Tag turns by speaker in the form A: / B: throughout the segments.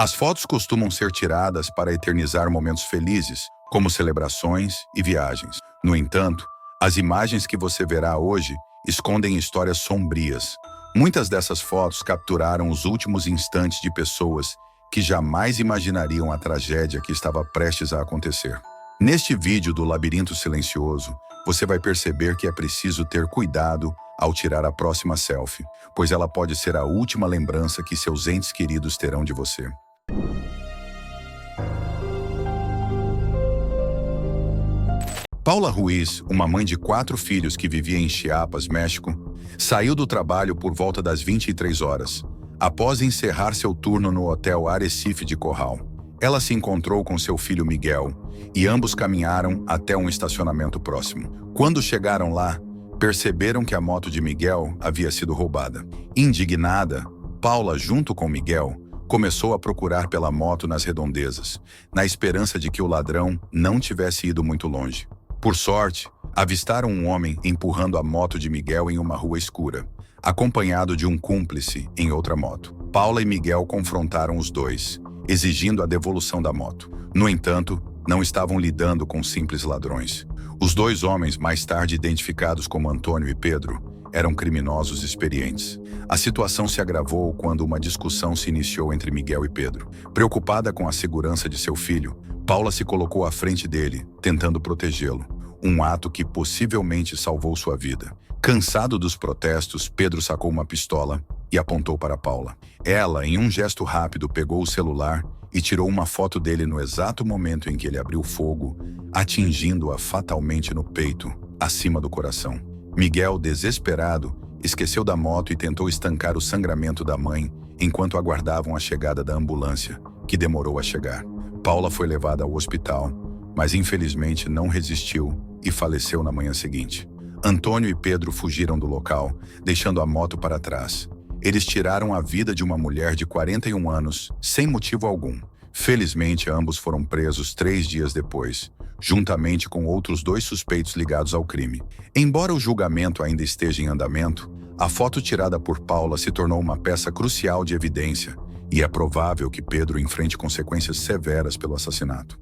A: As fotos costumam ser tiradas para eternizar momentos felizes, como celebrações e viagens. No entanto, as imagens que você verá hoje escondem histórias sombrias. Muitas dessas fotos capturaram os últimos instantes de pessoas que jamais imaginariam a tragédia que estava prestes a acontecer. Neste vídeo do Labirinto Silencioso, você vai perceber que é preciso ter cuidado ao tirar a próxima selfie, pois ela pode ser a última lembrança que seus entes queridos terão de você. Paula Ruiz, uma mãe de 4 filhos que vivia em Chiapas, México, saiu do trabalho por volta das 23 horas, após encerrar seu turno no Hotel Arrecife de Corral. Ela se encontrou com seu filho Miguel e ambos caminharam até um estacionamento próximo. Quando chegaram lá, perceberam que a moto de Miguel havia sido roubada. Indignada, Paula, junto com Miguel, começou a procurar pela moto nas redondezas, na esperança de que o ladrão não tivesse ido muito longe. Por sorte, avistaram um homem empurrando a moto de Miguel em uma rua escura, acompanhado de um cúmplice em outra moto. Paula e Miguel confrontaram os dois, exigindo a devolução da moto. No entanto, não estavam lidando com simples ladrões. Os dois homens, mais tarde identificados como Antônio e Pedro, eram criminosos experientes. A situação se agravou quando uma discussão se iniciou entre Miguel e Pedro. Preocupada com a segurança de seu filho, Paula se colocou à frente dele, tentando protegê-lo, um ato que possivelmente salvou sua vida. Cansado dos protestos, Pedro sacou uma pistola e apontou para Paula. Ela, em um gesto rápido, pegou o celular e tirou uma foto dele no exato momento em que ele abriu fogo, atingindo-a fatalmente no peito, acima do coração. Miguel, desesperado, esqueceu da moto e tentou estancar o sangramento da mãe enquanto aguardavam a chegada da ambulância, que demorou a chegar. Paula foi levada ao hospital, mas infelizmente não resistiu e faleceu na manhã seguinte. Antônio e Pedro fugiram do local, deixando a moto para trás. Eles tiraram a vida de uma mulher de 41 anos, sem motivo algum. Felizmente, ambos foram presos 3 dias depois, juntamente com outros 2 suspeitos ligados ao crime. Embora o julgamento ainda esteja em andamento, a foto tirada por Paula se tornou uma peça crucial de evidência, e é provável que Pedro enfrente consequências severas pelo assassinato.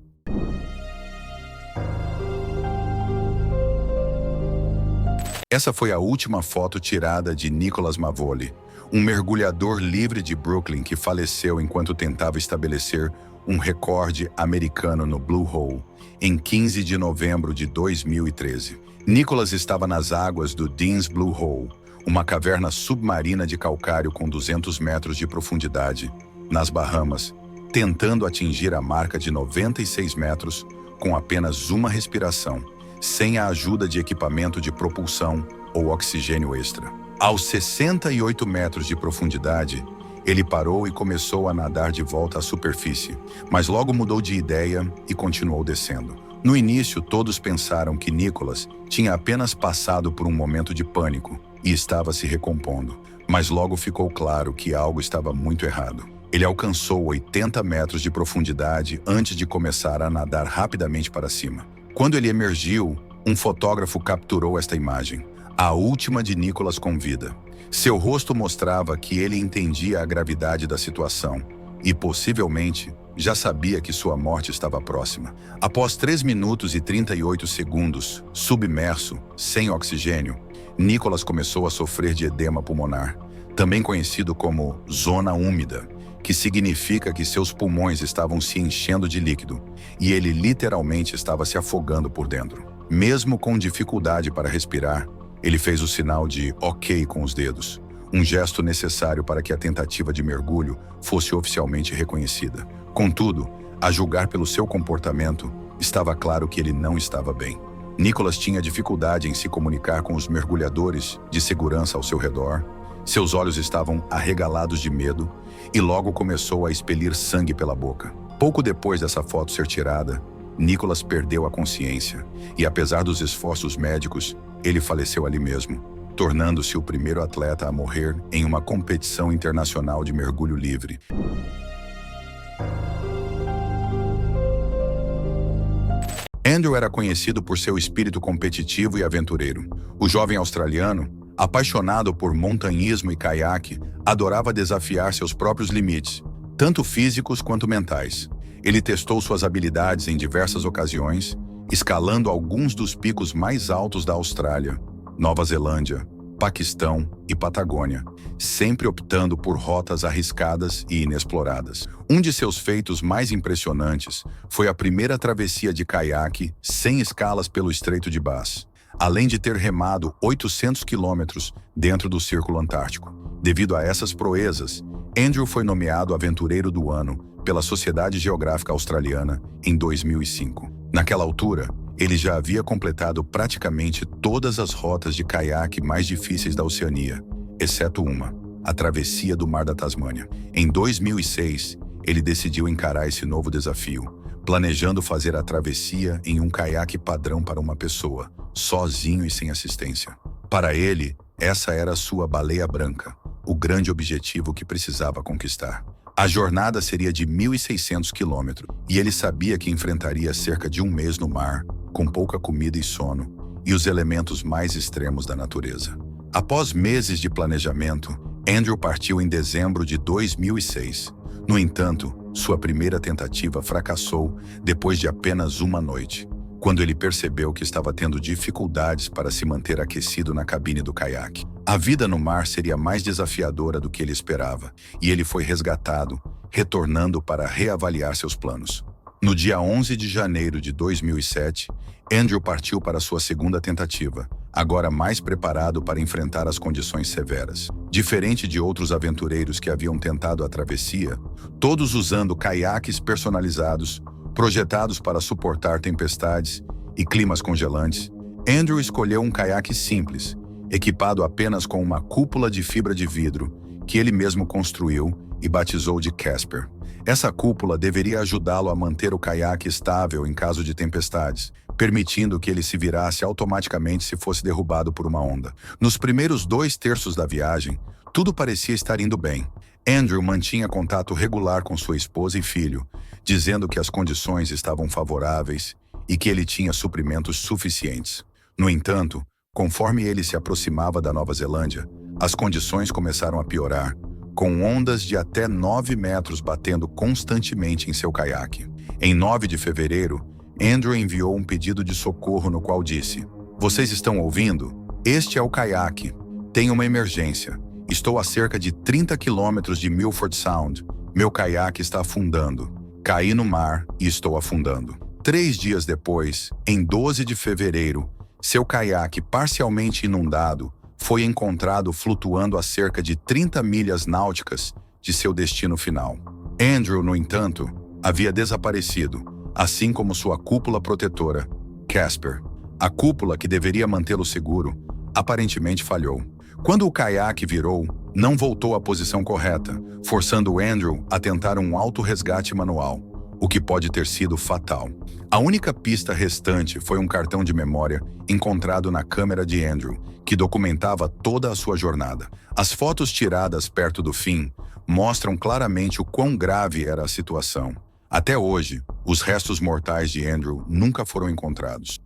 A: Essa foi a última foto tirada de Nicholas Mavoli, um mergulhador livre de Brooklyn que faleceu enquanto tentava estabelecer um recorde americano no Blue Hole, em 15 de novembro de 2013. Nicholas estava nas águas do Dean's Blue Hole, uma caverna submarina de calcário com 200 metros de profundidade, nas Bahamas, tentando atingir a marca de 96 metros com apenas uma respiração, sem a ajuda de equipamento de propulsão ou oxigênio extra. Aos 68 metros de profundidade, ele parou e começou a nadar de volta à superfície, mas logo mudou de ideia e continuou descendo. No início, todos pensaram que Nicholas tinha apenas passado por um momento de pânico e estava se recompondo, mas logo ficou claro que algo estava muito errado. Ele alcançou 80 metros de profundidade antes de começar a nadar rapidamente para cima. Quando ele emergiu, um fotógrafo capturou esta imagem, a última de Nicholas com vida. Seu rosto mostrava que ele entendia a gravidade da situação e, possivelmente, já sabia que sua morte estava próxima. Após 3 minutos e 38 segundos, submerso, sem oxigênio, Nicholas começou a sofrer de edema pulmonar, também conhecido como zona úmida, que significa que seus pulmões estavam se enchendo de líquido e ele literalmente estava se afogando por dentro. Mesmo com dificuldade para respirar, ele fez o sinal de OK com os dedos, um gesto necessário para que a tentativa de mergulho fosse oficialmente reconhecida. Contudo, a julgar pelo seu comportamento, estava claro que ele não estava bem. Nicholas tinha dificuldade em se comunicar com os mergulhadores de segurança ao seu redor, seus olhos estavam arregalados de medo e logo começou a expelir sangue pela boca. Pouco depois dessa foto ser tirada, Nicholas perdeu a consciência e, apesar dos esforços médicos, ele faleceu ali mesmo, tornando-se o primeiro atleta a morrer em uma competição internacional de mergulho livre. Andrew era conhecido por seu espírito competitivo e aventureiro. O jovem australiano, apaixonado por montanhismo e caiaque, adorava desafiar seus próprios limites, tanto físicos quanto mentais. Ele testou suas habilidades em diversas ocasiões, escalando alguns dos picos mais altos da Austrália, Nova Zelândia, Paquistão e Patagônia, sempre optando por rotas arriscadas e inexploradas. Um de seus feitos mais impressionantes foi a primeira travessia de caiaque sem escalas pelo Estreito de Bass, além de ter remado 800 quilômetros dentro do Círculo Antártico. Devido a essas proezas, Andrew foi nomeado Aventureiro do Ano pela Sociedade Geográfica Australiana em 2005. Naquela altura, ele já havia completado praticamente todas as rotas de caiaque mais difíceis da Oceania, exceto uma, a travessia do Mar da Tasmânia. Em 2006, ele decidiu encarar esse novo desafio, planejando fazer a travessia em um caiaque padrão para uma pessoa, sozinho e sem assistência. Para ele, essa era a sua baleia branca, o grande objetivo que precisava conquistar. A jornada seria de 1.600 quilômetros e ele sabia que enfrentaria cerca de um mês no mar, com pouca comida e sono, e os elementos mais extremos da natureza. Após meses de planejamento, Andrew partiu em dezembro de 2006. No entanto, sua primeira tentativa fracassou depois de apenas uma noite, quando ele percebeu que estava tendo dificuldades para se manter aquecido na cabine do caiaque. A vida no mar seria mais desafiadora do que ele esperava, e ele foi resgatado, retornando para reavaliar seus planos. No dia 11 de janeiro de 2007, Andrew partiu para sua segunda tentativa, agora mais preparado para enfrentar as condições severas. Diferente de outros aventureiros que haviam tentado a travessia, todos usando caiaques personalizados, projetados para suportar tempestades e climas congelantes, Andrew escolheu um caiaque simples, equipado apenas com uma cúpula de fibra de vidro, que ele mesmo construiu e batizou de Casper. Essa cúpula deveria ajudá-lo a manter o caiaque estável em caso de tempestades, permitindo que ele se virasse automaticamente se fosse derrubado por uma onda. Nos primeiros 2/3 da viagem, tudo parecia estar indo bem. Andrew mantinha contato regular com sua esposa e filho, dizendo que as condições estavam favoráveis e que ele tinha suprimentos suficientes. No entanto, conforme ele se aproximava da Nova Zelândia, as condições começaram a piorar, com ondas de até 9 metros batendo constantemente em seu caiaque. Em 9 de fevereiro, Andrew enviou um pedido de socorro no qual disse: "Vocês estão ouvindo? Este é o caiaque. Tem uma emergência. Estou a cerca de 30 quilômetros de Milford Sound. Meu caiaque está afundando. Caí no mar e estou afundando." 3 dias depois, em 12 de fevereiro, seu caiaque parcialmente inundado foi encontrado flutuando a cerca de 30 milhas náuticas de seu destino final. Andrew, no entanto, havia desaparecido, assim como sua cúpula protetora, Casper. A cúpula que deveria mantê-lo seguro, aparentemente falhou. Quando o caiaque virou, não voltou à posição correta, forçando Andrew a tentar um auto-resgate manual, o que pode ter sido fatal. A única pista restante foi um cartão de memória encontrado na câmera de Andrew, que documentava toda a sua jornada. As fotos tiradas perto do fim mostram claramente o quão grave era a situação. Até hoje, os restos mortais de Andrew nunca foram encontrados.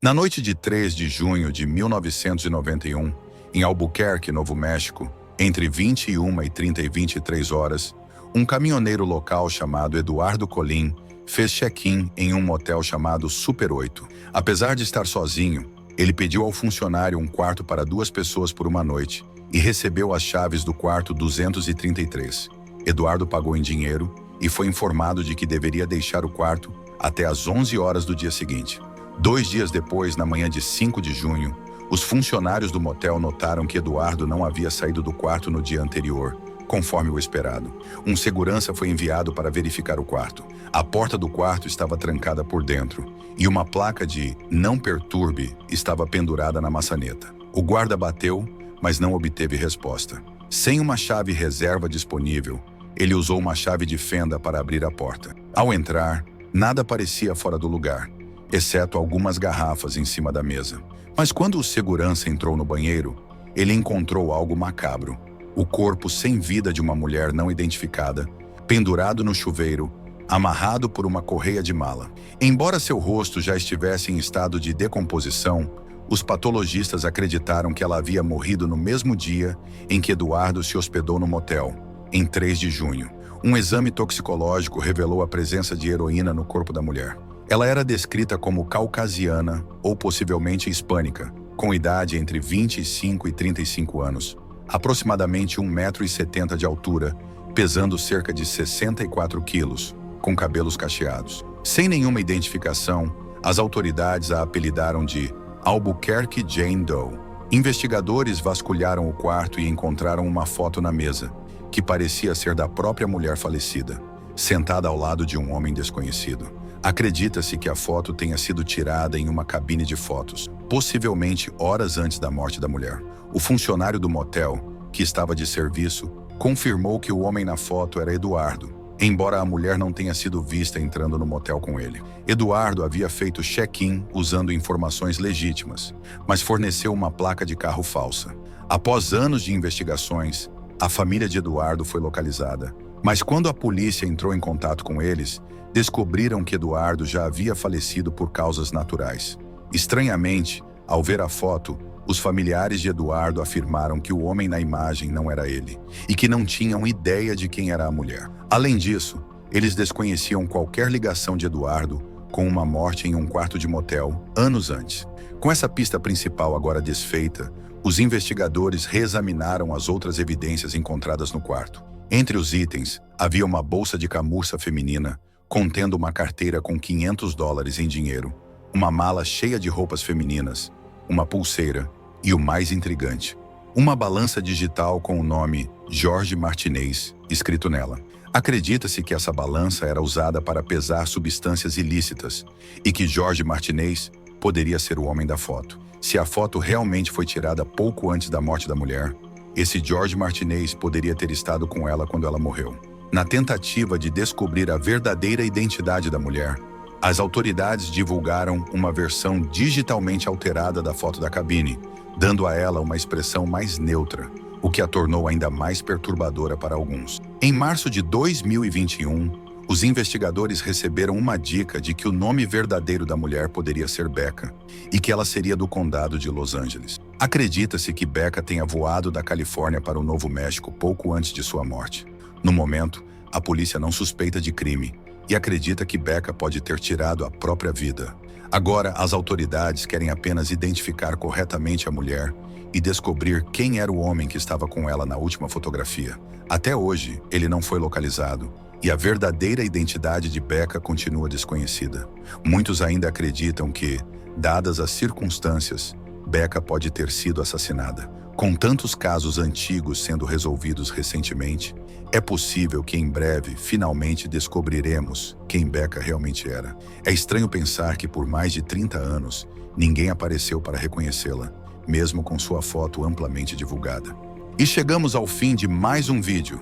A: Na noite de 3 de junho de 1991, em Albuquerque, Novo México, entre 21 e 30 e 23 horas, um caminhoneiro local chamado Eduardo Colin fez check-in em um motel chamado Super 8. Apesar de estar sozinho, ele pediu ao funcionário um quarto para 2 pessoas por uma noite e recebeu as chaves do quarto 233. Eduardo pagou em dinheiro e foi informado de que deveria deixar o quarto até às 11 horas do dia seguinte. 2 dias depois, na manhã de 5 de junho, os funcionários do motel notaram que Eduardo não havia saído do quarto no dia anterior, conforme o esperado. Um segurança foi enviado para verificar o quarto. A porta do quarto estava trancada por dentro e uma placa de "Não perturbe" estava pendurada na maçaneta. O guarda bateu, mas não obteve resposta. Sem uma chave reserva disponível, ele usou uma chave de fenda para abrir a porta. Ao entrar, nada parecia fora do lugar, exceto algumas garrafas em cima da mesa. Mas quando o segurança entrou no banheiro, ele encontrou algo macabro. O corpo sem vida de uma mulher não identificada, pendurado no chuveiro, amarrado por uma correia de mala. Embora seu rosto já estivesse em estado de decomposição, Os patologistas acreditaram que ela havia morrido no mesmo dia em que Eduardo se hospedou no motel, em 3 de junho. Um exame toxicológico revelou a presença de heroína no corpo da mulher. Ela era descrita como caucasiana ou possivelmente hispânica, com idade entre 25 e 35 anos, aproximadamente 1,70 m de altura, pesando cerca de 64 quilos, com cabelos cacheados. Sem nenhuma identificação, as autoridades a apelidaram de Albuquerque Jane Doe. Investigadores vasculharam o quarto e encontraram uma foto na mesa, que parecia ser da própria mulher falecida, sentada ao lado de um homem desconhecido. Acredita-se que a foto tenha sido tirada em uma cabine de fotos, possivelmente horas antes da morte da mulher. O funcionário do motel, que estava de serviço, confirmou que o homem na foto era Eduardo, embora a mulher não tenha sido vista entrando no motel com ele. Eduardo havia feito check-in usando informações legítimas, mas forneceu uma placa de carro falsa. Após anos de investigações, a família de Eduardo foi localizada, mas quando a polícia entrou em contato com eles, descobriram que Eduardo já havia falecido por causas naturais. Estranhamente, ao ver a foto, os familiares de Eduardo afirmaram que o homem na imagem não era ele e que não tinham ideia de quem era a mulher. Além disso, eles desconheciam qualquer ligação de Eduardo com uma morte em um quarto de motel anos antes. Com essa pista principal agora desfeita, os investigadores reexaminaram as outras evidências encontradas no quarto. Entre os itens, havia uma bolsa de camurça feminina contendo uma carteira com $500 em dinheiro, uma mala cheia de roupas femininas, uma pulseira e o mais intrigante, uma balança digital com o nome Jorge Martinez escrito nela. Acredita-se que essa balança era usada para pesar substâncias ilícitas e que Jorge Martinez poderia ser o homem da foto. Se a foto realmente foi tirada pouco antes da morte da mulher, esse Jorge Martinez poderia ter estado com ela quando ela morreu. Na tentativa de descobrir a verdadeira identidade da mulher, as autoridades divulgaram uma versão digitalmente alterada da foto da cabine, dando a ela uma expressão mais neutra, o que a tornou ainda mais perturbadora para alguns. Em março de 2021, os investigadores receberam uma dica de que o nome verdadeiro da mulher poderia ser Becca e que ela seria do condado de Los Angeles. Acredita-se que Becca tenha voado da Califórnia para o Novo México pouco antes de sua morte. No momento, a polícia não suspeita de crime e acredita que Becca pode ter tirado a própria vida. Agora, as autoridades querem apenas identificar corretamente a mulher e descobrir quem era o homem que estava com ela na última fotografia. Até hoje, ele não foi localizado e a verdadeira identidade de Becca continua desconhecida. Muitos ainda acreditam que, dadas as circunstâncias, Becca pode ter sido assassinada. Com tantos casos antigos sendo resolvidos recentemente, é possível que em breve finalmente descobriremos quem Becca realmente era. É estranho pensar que por mais de 30 anos, ninguém apareceu para reconhecê-la, mesmo com sua foto amplamente divulgada. E chegamos ao fim de mais um vídeo.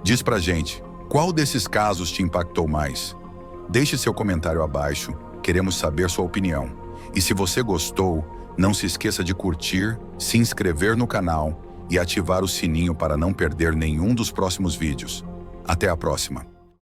A: Diz pra gente, qual desses casos te impactou mais? Deixe seu comentário abaixo, queremos saber sua opinião. E se você gostou, não se esqueça de curtir, se inscrever no canal e ativar o sininho para não perder nenhum dos próximos vídeos. Até a próxima!